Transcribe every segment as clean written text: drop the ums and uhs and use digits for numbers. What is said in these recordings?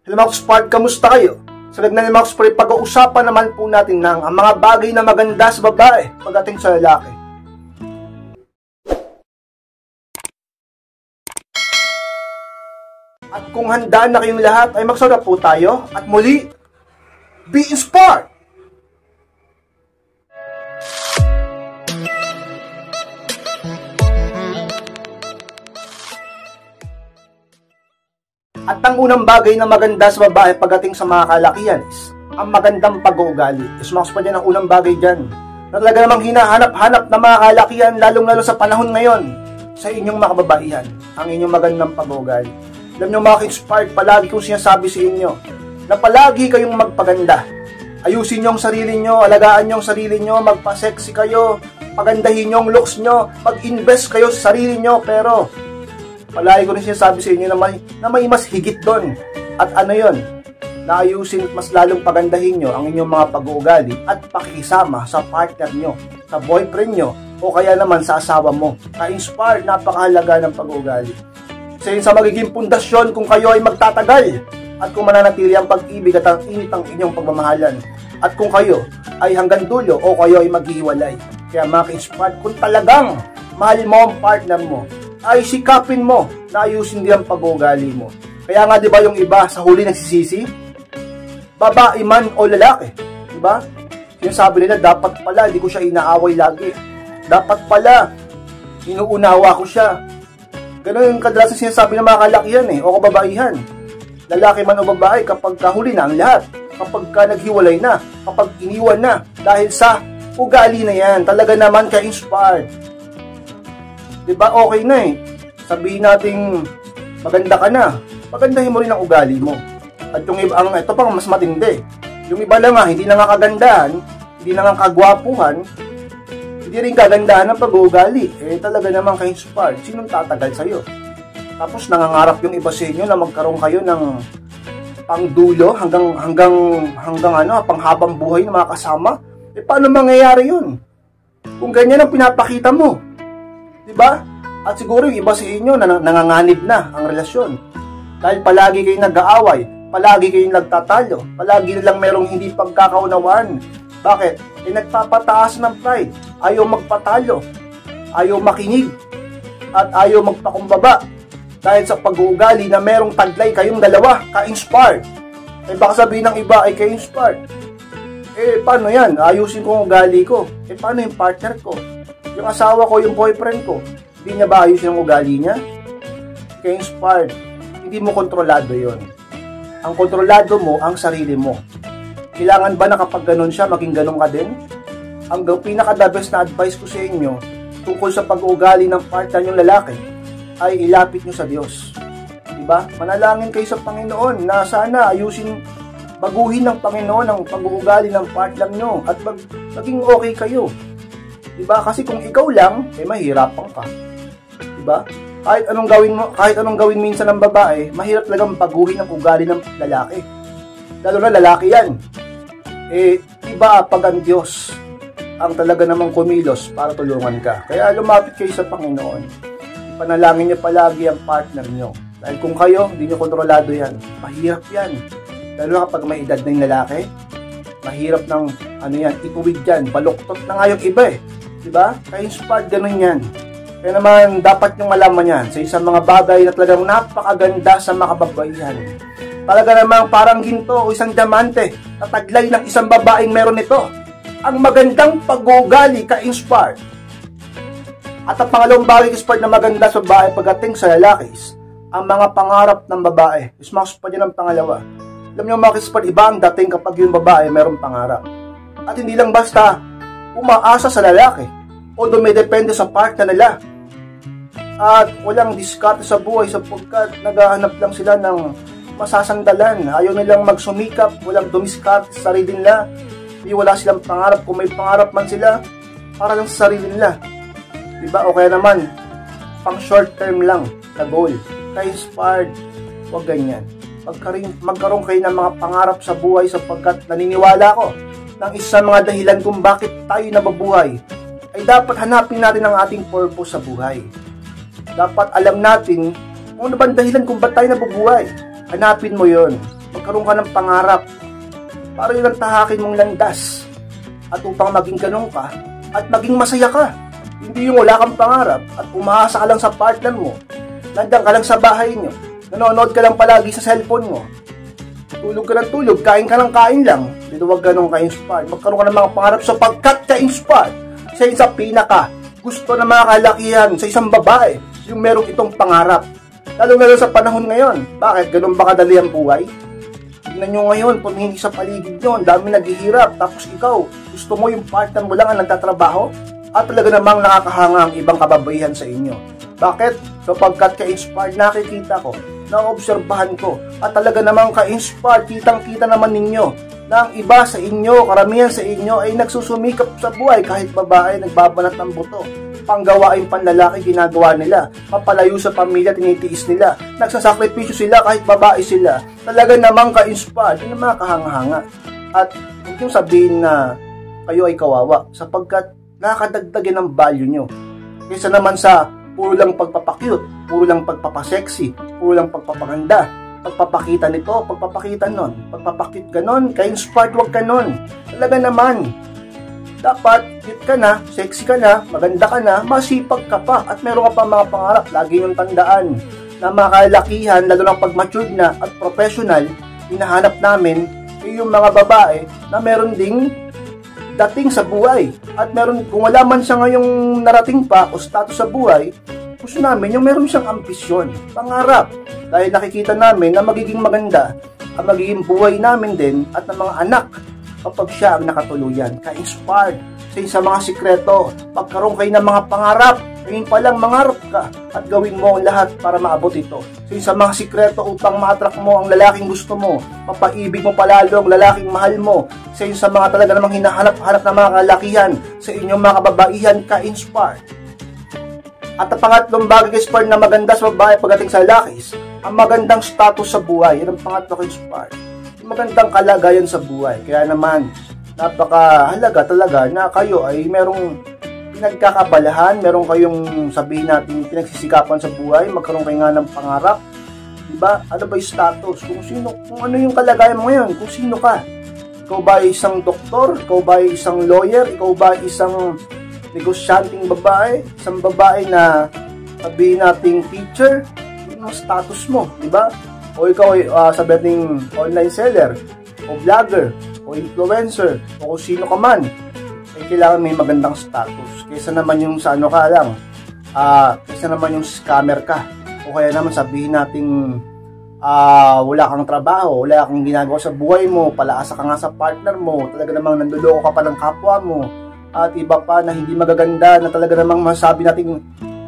Hello mga Spark, kamusta kayo? Sa lagnan ni mga Spark, pag-uusapan naman po natin ng ang mga bagay na maganda sa babae pagdating sa lalaki. At kung handa na kayong lahat ay magsarap po tayo at muli, be inspired! At ang unang bagay na maganda sa babae pagdating sa mga kalakihan is ang magandang pag-uugali. Ismax pa dyan ang unang bagay dyan. Na talaga namang hinahanap-hanap na mga kalakihan, lalong-lalo sa panahon ngayon, sa inyong mga kababaihan, ang inyong magandang pag-uugali. Alam nyo mga inspired, palagi kong sinasabi sa inyo, na palagi kayong magpaganda. Ayusin nyo ang sarili nyo, alagaan nyo ang sarili nyo, magpa-sexy kayo, pagandahin nyo ang looks nyo, mag-invest kayo sa sarili nyo, pero palagi ko rin sinasabi sa inyo na may mas higit doon. At ano yon? Naayusin at mas lalong pagandahin nyo ang inyong mga pag-uugali at pakisama sa partner nyo, sa boyfriend nyo, o kaya naman sa asawa mo. Ka-inspired, napakahalaga ng pag-uugali. Sa magiging pundasyon kung kayo ay magtatagal at kung mananatili ang pag-ibig at ang init ang inyong pagmamahalan. At kung kayo ay hanggang dulo o kayo ay maghihiwalay. Kaya mga ka-inspired, kung talagang mahal mo ang partner mo, ay sikapin mo na ayusin din ang pag-uugali mo. Kaya nga 'di ba yung iba sa huli nagsisisi? Babae man o lalaki, 'di ba? Sinasabi nila dapat pala hindi ko siya inaaway lagi. Dapat pala inuunawa ko siya. Ganun yung kadalasan sinasabi ng mga kalakihan o kababaihan. Lalaki man o babae kapag kahuli na ang lahat, kapag ka naghiwalay na, kapag iniwan na dahil sa ugali na yan, talaga naman ka-inspired. Diba okay na sabihin nating maganda ka na, pagandahin mo rin ang ugali mo. At yung iba, ito pang mas matindi, yung iba lang hindi na nga kagandahan, hindi na nga kagwapuhan, hindi rin kagandahan ng pag-uugali. Talaga naman ka-inspired, sinong tatagal sa'yo? Tapos nangangarap yung iba sa inyo na magkaroon kayo ng pangdulo hanggang panghabang buhay ng mga kasama. Paano mangyayari yun? Kung ganyan ang pinapakita mo, diba? At siguro yung iba sa inyo na nanganganib na ang relasyon. Dahil palagi kayong nag-aaway, palagi kayong nagtatalo, palagi nilang merong hindi pagkakaunawaan. Bakit? Nagpapataas ng pride, ayaw magpatalo, ayaw makinig, at ayaw magpakumbaba. Dahil sa pag-uugali na merong taglay kayong dalawa, ka-inspired. Baka sabihin ng iba ay ka-inspired. Paano yan? Ayusin ko ang ugali ko. Paano yung partner ko? Yung asawa ko, yung boyfriend ko, hindi niya ba ayusin ang ugali niya? Kaya inspired, hindi mo kontrolado yon. Ang kontrolado mo, ang sarili mo. Kailangan ba na kapag ganun siya, maging ganun ka din? Ang pinaka-the best na advice ko sa inyo, tungkol sa pag-uugali ng partner yung lalaki, ay ilapit nyo sa Diyos. Diba? Manalangin kayo sa Panginoon na sana baguhin ng Panginoon ang pag-uugali ng partner nyo at maging okay kayo. Diba? Kasi kung ikaw lang, mahirapan ka. Diba? Kahit anong gawin minsan ng babae, mahirap talagang baguhin ang ugali ng lalaki. Lalo na lalaki yan. Iba pag ang Diyos ang talaga namang kumilos para tulungan ka. Kaya lumapit kayo sa Panginoon. Ipanalangin niyo palagi ang partner niyo. Dahil kung kayo, hindi niyo kontrolado yan. Mahirap yan. Lalo na kapag may edad na yung lalaki, mahirap ng ituwid yan. Baluktot na nga yung iba diba? Kaya inspired ganun yan. Kaya naman dapat nyo malaman yan sa isang mga bagay na talagang napakaganda sa mga kababaihan. Talaga namang parang ginto o isang diamante na taglay ng isang babaeng meron nito. Ang magandang pag-uugali ka-inspired. At ang pangalawang bagay ka-inspired na maganda sa babae pagdating sa lalaki is ang mga pangarap ng babae. Ismax pa dyan ang pangalawa. Alam nyo mga ka-inspired, iba ang dating kapag yung babae meron pangarap. At hindi lang basta umaasa sa lalaki o dumidepende sa partner nila at walang diskarte sa buhay sapagkat naghahanap lang sila ng masasandalan. Ayaw nilang magsumikap, walang dumiskarte sa sarili nila, wala silang pangarap. Kung may pangarap man sila, para lang sa sarili nila, diba? O kaya naman pang short term lang na goal. Kaya inspired, huwag ganyan. Magkaroon kayo ng mga pangarap sa buhay sapagkat naniniwala ko ng isang mga dahilan kung bakit tayo nababuhay ay dapat hanapin natin ang ating purpose sa buhay. Dapat alam natin kung ano ba dahilan kung bakit tayo nababuhay. Hanapin mo yon. magkaroon ka ng pangarap. Para yun ang tahakin mong landas. At upang maging ganun ka, at maging masaya ka. Hindi yung wala kang pangarap at umaasa ka lang sa partner mo. Nandiyan ka lang sa bahay nyo. Nanonood ka lang palagi sa cellphone mo. Tulog ka ng tulog, kain ka ng kain lang. Dito wag ganun ka-inspired. Magkaroon ka ng mga pangarap sapagkat ka-inspired. Sa pinaka gusto ng mga kalakihan sa isang babae, yung merong itong pangarap. Lalo sa panahon ngayon. Bakit? Ganun ba kadali ang buhay? Tignan nyo ngayon, pumihing sa paligid nyo, ang dami naghihirap. Tapos ikaw, gusto mo yung partner mo lang ang nagtatrabaho? At talaga namang nakakahanga ang ibang kababaihan sa inyo. Bakit? Sapagkat ka-inspired, nakikita ko, naobserbahan ko, at talaga namang ka-inspired, kitang-kita naman ninyo na ang iba sa inyo, karamihan sa inyo ay nagsusumikap sa buhay kahit babae, nagbabanat ng buto. Panggawain panlalaki ginagawa nila, papalayo sa pamilya tinitiis nila, nagsasakripisyo sila kahit babae sila. Talaga namang ka-inspired, yun ang mga kahanga-hanga. At huwag yung sabihin na kayo ay kawawa sapagkat nakakadagdagan ng value nyo. Kaysa naman sa puro lang pagpapakyut, puro lang pagpapasexy, puro lang pagpapaganda, pagpapakita nito, pagpapakita nun, pagpapakit ganon, ka-inspired, wag ganon. Talaga naman, dapat cute ka na, sexy ka na, maganda ka na, masipag ka pa, at meron ka pa mga pangarap. Lagi yung tandaan na mga kalakihan, lalo ng pag matured na at professional, hinahanap namin yung mga babae na meron ding dating sa buhay. At meron, kung wala man siya ngayong narating pa o status sa buhay, gusto namin yung meron siyang ambisyon, pangarap. Dahil nakikita namin na magiging maganda ang magiging buhay namin din at ng mga anak kapag siya ang nakatuluyan. Ka-inspired sa mga sikreto, pagkaroon kayo ng mga pangarap, ngayon pa lang mangarap ka at gawin mo ang lahat para maabot ito. Sa mga sikreto upang ma-attract mo ang lalaking gusto mo, mapaibig mo palalo ang lalaking mahal mo. Sa mga talaga namang hinahanap-hanap na mga kalakihan sa inyong mga kababaihan, ka-inspired. At ang pangatlong bagay ka-inspired na maganda sa babae pagdating sa lalaki, ang magandang status sa buhay. Yan ang pangatlo ka-inspired. Magandang kalagayan sa buhay. Kaya naman, napakahalaga talaga na kayo ay merong pinagkakabalahan, meron kayong sabihin natin pinagsisikapan sa buhay, magkaroon kayo nga ng pangarap. Diba? Ano ba yung status? Kung ano yung kalagayan mo ngayon, kung sino ka. Ikaw ba ay isang doktor? Ikaw ba ay isang lawyer? Ikaw ba ay isang negosyanteng babae? Isang babae na sabihin nating teacher? Yung status mo, diba? O ikaw ay sabihin online seller, o vlogger, o influencer, o kung sino ka man, ay kailangan may magandang status. Kaysa naman yung sa ano ka lang, kaysa naman yung scammer ka, o kaya naman sabihin nating wala kang trabaho, wala kang ginagawa sa buhay mo, palaasa ka nga sa partner mo, talaga namang nanduloko ka pa ng kapwa mo, at iba pa na hindi magaganda, na talaga namang masabi nating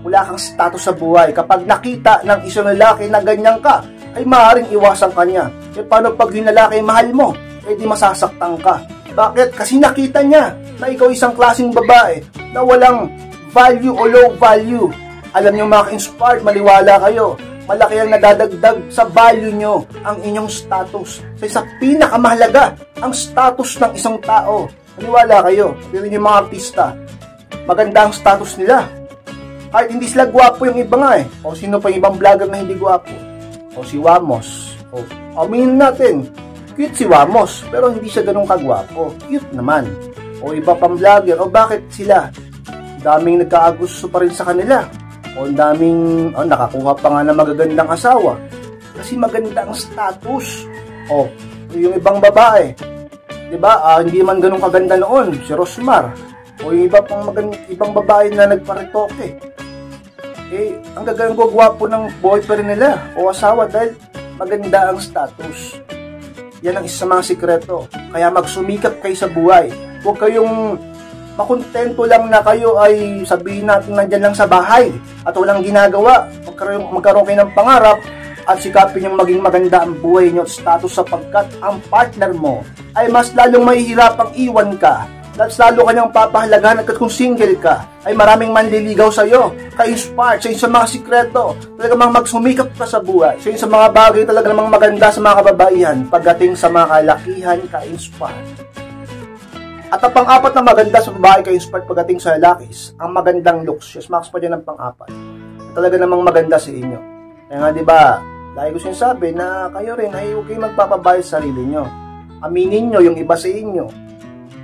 wala kang status sa buhay. Kapag nakita ng isang lalaki na ganyan ka, ay maaaring iwasan ka niya. E paano pag yung lalaki mahal mo? E di masasaktan ka. Bakit? Kasi nakita niya na ikaw isang klaseng babae na walang value o low value. Alam niyo mga ka-inspired, maliwala kayo. Malaki ang nadadagdag sa value nyo ang inyong status. Sa pinakamahalaga, ang status ng isang tao. Maliwala kayo. Pero yung mga artista, maganda ang status nila. Kahit hindi sila gwapo yung iba nga eh. O sino pa yung ibang vlogger na hindi gwapo? O si Wamos. O aminin natin, cute si Wamos, pero hindi siya ganun kagwapo. Cute naman. O iba pang vlogger, o bakit sila? Daming nagkaagusto pa rin sa kanila. O daming, nakakuha pa nga na magagandang asawa. Kasi maganda ang status. O, yung ibang babae. Diba? Hindi man ganun kaganda noon. Si Rosmar. O yung ibang babae na nagparitoke. Ang gagawin gwapo ng boyfriend nila o asawa dahil maganda ang status. Yan ang isa sa mga sikreto. Kaya magsumikap kayo sa buhay. Huwag kayong makontento lang na kayo ay sabihin natin nandyan lang sa bahay at walang ginagawa. Magkaroon kayo ng pangarap at sikapin yung maging maganda ang buhay nyo at status sapagkat ang partner mo ay mas lalong mahihirapang iwan ka. That's lalo kanyang papahalagahan at kung single ka, ay maraming manliligaw sa'yo, ka-inspired, sa mga sikreto, talaga mang magsumikap ka sa buhay, sa mga bagay talaga namang maganda sa mga kababaihan, pagdating sa mga kalakihan, ka-inspired. At ang pang-apat na maganda sa babae, ka-inspired pagdating sa lalakis, ang magandang looks. Yes, Max pa dyan ang pang-apat. Talaga namang maganda sa inyo. Kaya nga, diba, Lagi ko sinasabi na kayo rin ay huwag kayong magpapabayad sa sarili nyo. Aminin nyo yung iba sa inyo.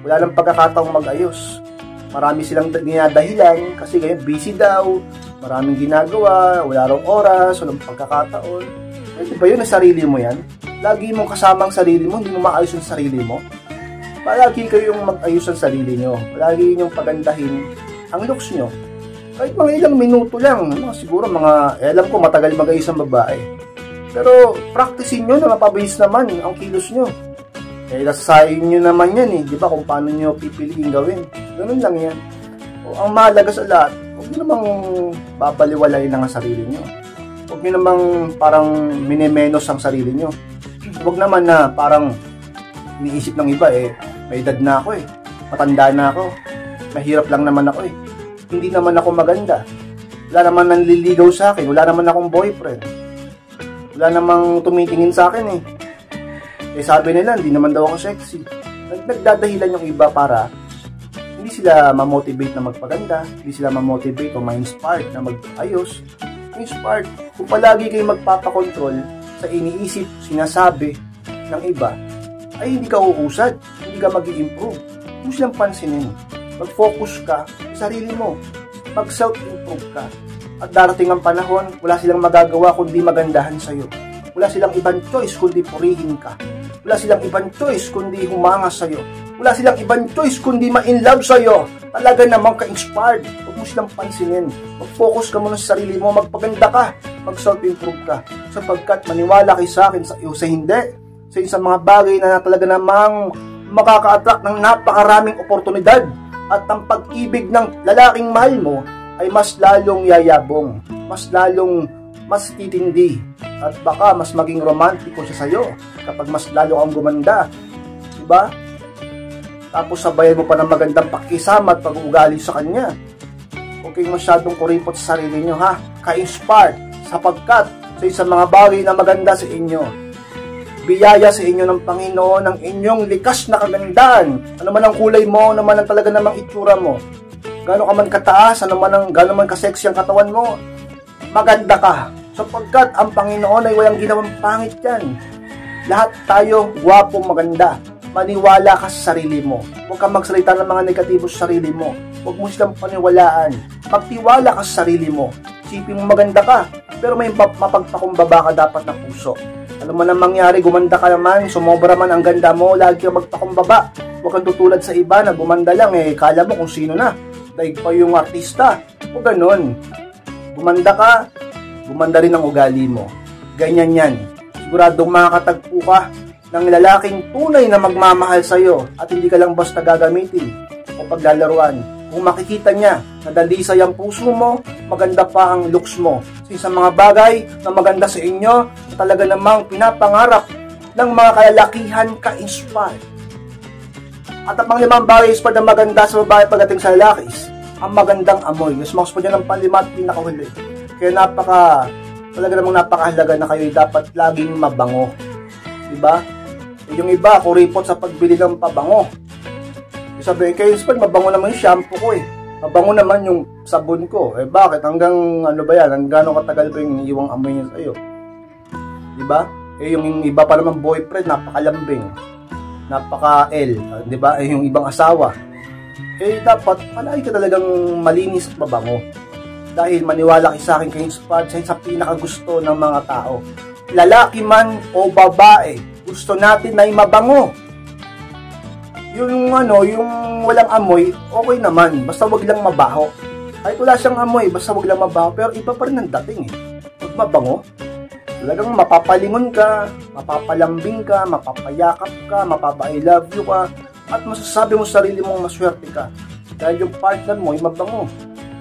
Wala lang pagkakataong mag-ayos. Marami silang dinadahilan kasi ngayon busy daw, maraming ginagawa, wala rong oras, walang pagkakataon. Di ba yun ang sarili mo yan? Lagi mong kasama ang sarili mo, hindi mo maayos yung sarili mo. Palagi kayong mag-ayos ang sarili nyo. Palagi nyong pagandahin ang looks nyo. Kahit mga ilang minuto lang, siguro alam ko matagal mag-ayos ang babae. Pero practicein nyo na mapabilis naman ang kilos nyo. Nasasayin nyo naman yan di ba, kung paano nyo pipiliin gawin. Ganun lang yan. Ang mahalaga sa lahat, huwag nyo namang babaliwalayin ang sarili nyo. Huwag nyo namang parang minemenos ang sarili nyo. Huwag naman na parang iniisip ng iba may edad na ako matanda na ako, mahirap lang naman ako hindi naman ako maganda, wala naman nanliligaw sa akin, wala naman akong boyfriend, wala namang tumitingin sa akin sabi nila hindi naman daw ako sexy. Nagdadahilan yung iba para hindi sila ma-motivate na magpaganda, hindi sila ma-motivate o ma-inspired na mag-ayos. Inspired kung palagi kayo magpapakontrol sa iniisip, sinasabi ng iba, ay hindi ka uusad, hindi ka mag-i-improve. Huwag silang pansinin. Mag-focus ka sa sarili mo. Mag-self-improve ka. At darating ang panahon, wala silang magagawa kundi magandahan sa'yo. Wala silang ibang choice kundi purihin ka. Wala silang ibang choice kundi humanga sa'yo. Wala silang ibang choice kundi ma-inlove sa'yo. Talaga namang ka-inspired. Huwag mo silang pansinin. Mag-focus ka muna sa sarili mo. Magpaganda ka. Mag-self-improve ka. Sapagkat maniwala kayo sa akin sa hindi. Sa isang mga bagay na talaga namang makaka-attract ng napakaraming oportunidad. At ang pag-ibig ng lalaking mahal mo ay mas lalong yayabong. Mas titindi. At baka mas maging romantiko siya sa'yo kapag mas lalo kang gumanda. Diba? Tapos sabayan mo pa ng magandang pakisama at pag-uugali sa kanya. Huwag kayong masyadong kuripot sa sarili nyo, ha? Ka-inspired sapagkat sa isang mga bagay na maganda sa inyo. Biyaya sa inyo ng Panginoon ang inyong likas na kagandaan. Ano man ang kulay mo, ano man ang talaga namang itsura mo. Gano'n ka man kataas, gano'n man kaseksy ang katawan mo, maganda ka. Sapagkat ang Panginoon ay walang ginawang pangit yan. Lahat tayo gwapo, maganda. Maniwala ka sa sarili mo. Huwag kang magsalita ng mga negatibo sa sarili mo. Huwag mo silang paniwalaan. Magtiwala ka sa sarili mo. Isipin mo maganda ka, pero may mapagpakumbaba ka dapat ng puso. Alam mo na mangyari, gumanda ka naman, sumobra man ang ganda mo, lagi kang magpakumbaba. Huwag kang tutulad sa iba na gumanda lang, kala mo kung sino na. Daig pa yung artista. O ganun. Gumanda ka, gumanda rin ang ugali mo. Ganyan yan. Siguradong makakatagpo ka ng lalaking tunay na magmamahal sa'yo at hindi ka lang basta gagamitin o paglalaruan. Kung makikita niya na dalisay ang puso mo, maganda pa ang looks mo. Sa isang mga bagay na maganda sa inyo, talaga namang pinapangarap ng mga kalalakihan ka-inspired. At ang panglimang bagay is na maganda sa babae pagdating sa lalaki is ang magandang amoy. Yung smash po dyan ang panlima at pinakahuli. Kaya talaga namang napakahalaga na kayo dapat laging mabango. Diba? Yung iba, kuripot sa pagbili ng pabango. Sabi kayo, mabango naman yung shampoo ko Mabango naman yung sabon ko. Bakit? Hanggang ano ba yan? Hanggang gano'ng katagal ba yung iwang amoy niya sa'yo? Diba? Yung iba pa naman boyfriend, napakalambing. Napaka-L. Diba? Yung ibang asawa. Dapat, palagi ka talagang malinis at mabango. Dahil maniwala kayo sa akin kayo sa pinakagusto ng mga tao. Lalaki man o babae, gusto natin na mabango. Yung walang amoy, okay naman, basta wag lang mabaho. Kahit wala siyang amoy, basta wag lang mabaho, pero iba pa rin ang dating Pag mabango, talagang mapapalingon ka, mapapalambing ka, mapapayakap ka, mapapa-I love you ka, at masasabi mo sa sarili mong maswerte ka. Dahil yung partner mo ay mabango.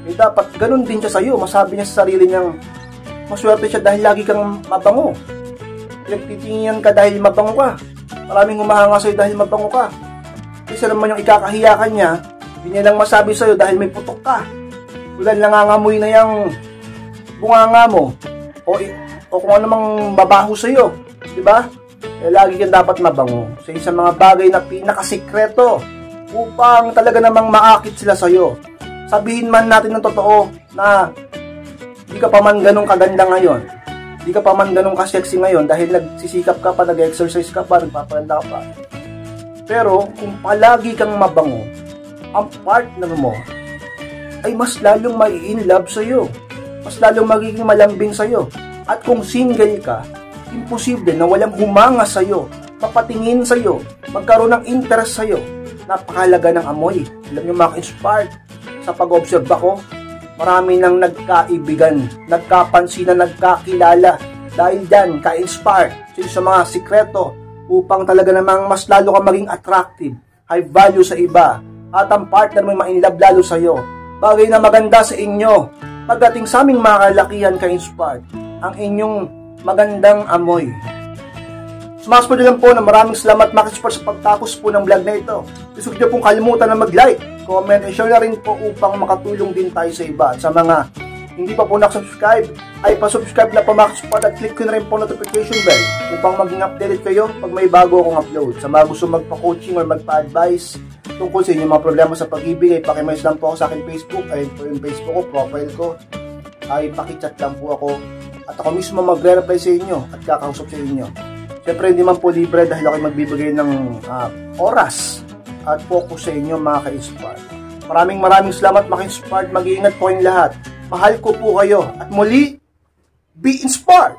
Dapat ganun din siya sa'yo, masabi niya sa sarili niyang maswerte siya dahil lagi kang mabango. Pinagtitinginan ka dahil mabango ka. Maraming humahanga sa'yo dahil mabango ka. Kasi naman yung ikakahiya ka niya, hindi niya lang masabi sa'yo dahil may putok ka. Wala nangangamoy na yung bunganga mo. O kung ano mang babaho sa'yo. Diba? Lagi kang dapat mabango. Sa isang mga bagay na pinakasikreto upang talaga namang maakit sila sa'yo. Sabihin man natin ng totoo na hindi ka pa man ganong kaganda ngayon. Hindi Di ka pa man ganun ka-sexy ngayon dahil nagsisikap ka pa, nag-exercise ka pa, nagpapaganda ka pa. Pero kung palagi kang mabango, ang partner mo ay mas lalong mai-inlove sa'yo. Mas lalong magiging malambing sa'yo. At kung single ka, imposible na walang humanga sa'yo, papatingin sa'yo, magkaroon ng interest sa'yo. Napakalaga ng amoy. Alam nyo mga inspired, sa pag-observe ako, marami nang nagkaibigan, nagkapansinan, nagkakilala. Dahil dyan, ka-inspired sa mga sikreto upang talaga namang mas lalo ka maging attractive, high value sa iba, at ang partner mo ma-inlove lalo sa'yo. Bagay na maganda sa inyo. Pagdating sa aming mga kalakihan ka-inspired, ang inyong magandang amoy. Smash po lang po na maraming salamat mga ka-inspired sa pagtapos po ng vlog na ito. Huwag niyo pong kalimutan na mag-like, comment, and share na rin po upang makatulong din tayo sa iba. At sa mga hindi pa po nakasubscribe, ay pa-subscribe na po mga ka-inspired at click ko na rin po notification bell upang maging updated kayo pag may bago akong upload. Sa mga gusto magpa-coaching or magpa-advise tungkol sa inyong mga problema sa pag-ibig, ay pakimessage lang po ako sa akin Facebook. Ayun po yung Facebook ko, profile ko. Ay pakichat lang po ako. At ako mismo magre-reply sa inyo at kakausap sa inyo. Siyempre hindi man po libre dahil ako magbibigay ng oras at focus sa inyo mga ka-inspired. Maraming salamat mga ka-inspired. Mag-iingat po kayong lahat. Mahal ko po kayo. At muli, be inspired!